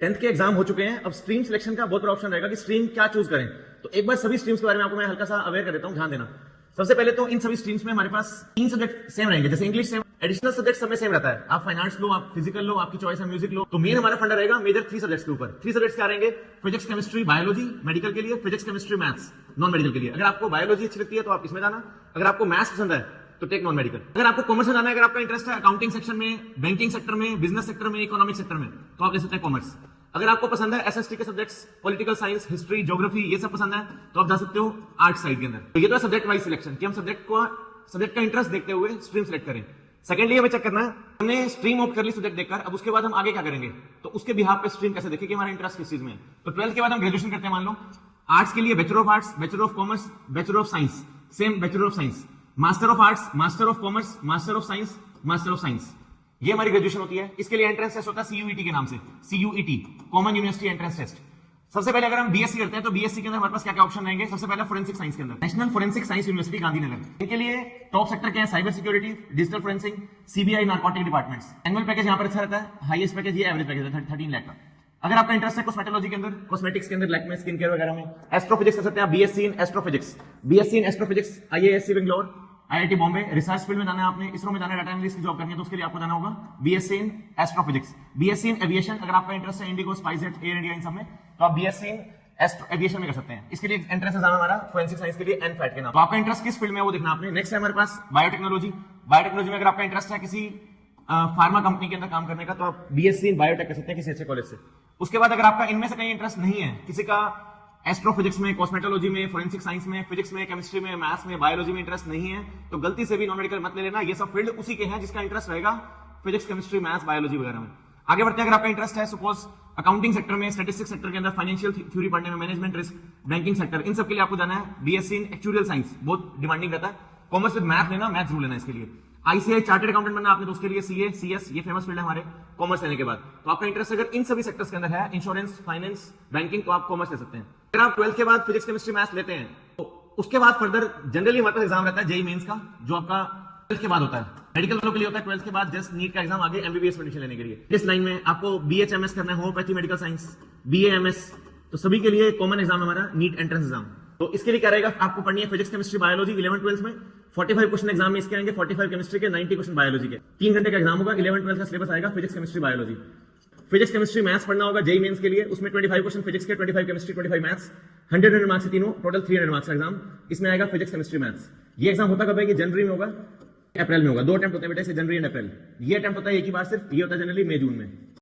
10th के exam हो चुके हैं, अब स्ट्रीम सिलेक्शन का बहुत बड़ा ऑप्शन रहेगा कि स्ट्रीम क्या चूज करें। तो एक बार सभी स्ट्रीम्स के बारे में आपको मैं हल्का सा अवेयर कर देता हूं, ध्यान देना। सबसे पहले तो इन सभी स्ट्रीम्स में हमारे पास 3 सब्जेक्ट सेम रहेंगे, जैसे इंग्लिश सेम, एडिशनल सब्जेक्ट सब में सेम रहता है। आप फाइनेंस लो, आप फिजिकल लो, आपकी चॉइस है म्यूजिक लो। तो मेन हमारा फंडा रहेगा मेजर 3 सब्जेक्ट्स के ऊपर। 3 सब्जेक्ट्स क्या रहेंगे? फिजिक्स, केमिस्ट्री, बायोलॉजी मेडिकल के लिए, physics, chemistry, maths non medical के लिए। अगर आपको बायोलॉजी अच्छी लगती है तो आप इसमें जाना, अगर आपको मैथ्स पसंद है तो टेक नॉन मेडिकल। अगर आपको कॉमर्स में जाना है, अगर आपका इंटरेस्ट है अकाउंटिंग सेक्शन में, बैंकिंग सेक्टर में, बिजनेस सेक्टर में, इकोनॉमिक सेक्टर में, तो आप ले सकते हैं कॉमर्स। अगर आपको पसंद है एसएसटी के subjects, political science, history, geography, ये सब पसंद है तो आप जा सकते हो आर्ट साइड के अंदर। तो ये तो सब्जेक्ट वाइज सिलेक्शन कि हम सब्जेक्ट का इंटरेस्ट देखते हुए स्ट्रीम सेलेक्ट करें। सेकेंडली हमें चेक करना है, हमने स्ट्रीम ऑप्ट कर ली सब्जेक्ट देखकर, अब उसके बाद हम आगे क्या करेंगे, तो उसके बिहाफ पे स्ट्रीम कैसे देखें कि हमारा इंटरेस्ट किस चीज में है। तो 12th के बाद हम ग्रेजुएशन करते हैं, मान लो आर्ट्स के लिए bachelor of arts, bachelor of commerce, bachelor of science, same bachelor of science, master of arts, master of commerce, master of science, master of science, ये हमारी ग्रेजुएशन होती है। इसके लिए एंट्रेंस टेस्ट होता है सीयूईटी के नाम से, CUET common university entrance test. सबसे पहले अगर हम बीएससी करते हैं तो बीएससी के अंदर हमारे पास क्या क्या ऑप्शन रहेंगे? सबसे पहले फोरेंसिक साइंस के अंदर national forensic science university Gandhinagar. इनके लिए टॉप सेक्टर क्या है? Cyber security, digital forensic, CBI, narcotic departments. Annual package यहाँ पर अच्छा रहता है, हाईएस्ट पैकेज ये एवरेज पैकेज है 13 लाख का। अगर आपका इंटरेस्ट है कॉस्मेटोलॉजी के अंदर, कॉस्मेटिक्स के अंदर, लैक्मे, स्किन केयर वगैरह में, एस्ट्रोफिजिक्स कर सकते हैं BSc in astrophysics, BSc in astrophysics, IISc Bangalore, IIT Bombay. Research field में जाना है आपने, इसरो में जाना है, डाटा एनालिस्ट की जॉब करनी है, तो उसके लिए आपको जाना होगा BSc in astrophysics, BSc in aviation. अगर आपका इंटरेस्ट है Indigo, SpiceJet, air India in सब में, तो आप बीएससी इन एविएशन में कर सकते हैं। इसके लिए एंट्रेंस एग्जाम हमारा फोरेंसिक साइंस के लिए एनफैट के नाम। तो आपका इंटरेस्ट किस फील्ड में है वो देखना आपने। नेक्स्ट है हमारे पास बायोटेक्नोलॉजी। बायोटेक्नोलॉजी में अगर आपका इंटरेस्ट है किसी फार्मा कंपनी के अंदर काम करने का, तो आप बीएससी इन बायोटेक कर सकते हैं किसी अच्छे कॉलेज से। उसके बाद अगर आपका इनमें से कहीं इंटरेस्ट नहीं है, किसी का एस्ट्रोफिजिक्स में, कॉस्मेटोलॉजी में, फोरेंसिक साइंस में, फिजिक्स में, केमिस्ट्री में, मैथ्स में, बायोलॉजी में इंटरेस्ट नहीं है, तो गलती से भी नॉन मेडिकल मत ले लेना। ये सब फील्ड उसी के हैं जिसका इंटरेस्ट रहेगा फिजिक्स, केमिस्ट्री, मैथ्स, बायोलॉजी वगैरह में। आगे बढ़ते हैं, अगर आपका इंटरेस्ट है सपोज अकाउंटिंग सेक्टर में, स्टैटिस्टिक्स सेक्टर के अंदर, फाइनेंशियल थ्योरी पढ़ने में, मैनेजमेंट, रिस्क, बैंकिंग सेक्टर, इन सब के लिए आपको जाना है बीएससी इन एक्चुअरियल साइंस, बहुत डिमांडिंग रहता है। कॉमर्स विद मैथ लेना, मैथ जरूर लेना इसके लिए। आईसीआई चार्टर्ड अकाउंटेंट बनना आपने, तो उसके लिए सीए, सीएस, ये फेमस फील्ड है हमारे कॉमर्स लेने के बाद। तो आपका इंटरेस्ट अगर इन सभी सेक्टर्स के अंदर है, इंश्योरेंस, फाइनेंस, बैंकिंग, तो आप कॉमर्स ले सकते हैं। अगर आप 12th के बाद फिजिक्स, केमिस्ट्री, मैथ्स लेते हैं, तो उसके बाद फर्दर जनरली हमारे पास एग्जाम रहता है जेईई मेंस का, जो आपका 12th के बाद होता है। मेडिकल वालों के लिए होता है 12th के बाद जस्ट नीट का एग्जाम, आगे एमबीबीएस में एडमिशन लेने के लिए। इस लाइन में आपको बीएचएमएस करना है, होम्योपैथी, मेडिकल साइंस, बीएएमएस, तो सभी के लिए कॉमन एग्जाम हमारा नीट एंट्रेंस एग्जाम। तो इसके लिए क्या रहेगा? आपको पढ़नी है physics, chemistry, biology 11th 12th में। 45 क्वेश्चन एग्जाम में इसके आएंगे, 45 केमिस्ट्री के, 90 क्वेश्चन बायोलॉजी के। 3 घंटे का एग्जाम होगा। 11th 12th का सिलेबस आएगा physics, chemistry, biology. Physics, chemistry, maths पढ़ना होगा जेईई मेंस के लिए, उसमें 25 क्वेश्चन फिजिक्स के, 25 केमिस्ट्री, 25 मैथ्स, 100 मार्क्स से तीनों, टोटल 300 मार्क्स का एग्जाम इसमें आएगा फिजिक्स, केमिस्ट्री, मैथ्स। ये एग्जाम होता कब है कि जनवरी में होगा, अप्रैल में होगा। 2 अटेम्प्ट होते हैं बेटा इसे, जनवरी एंड अप्रैल। ये अटेम्प्ट होता है एक ही बार सिर्फ, ये होता है जनरली मई जून में।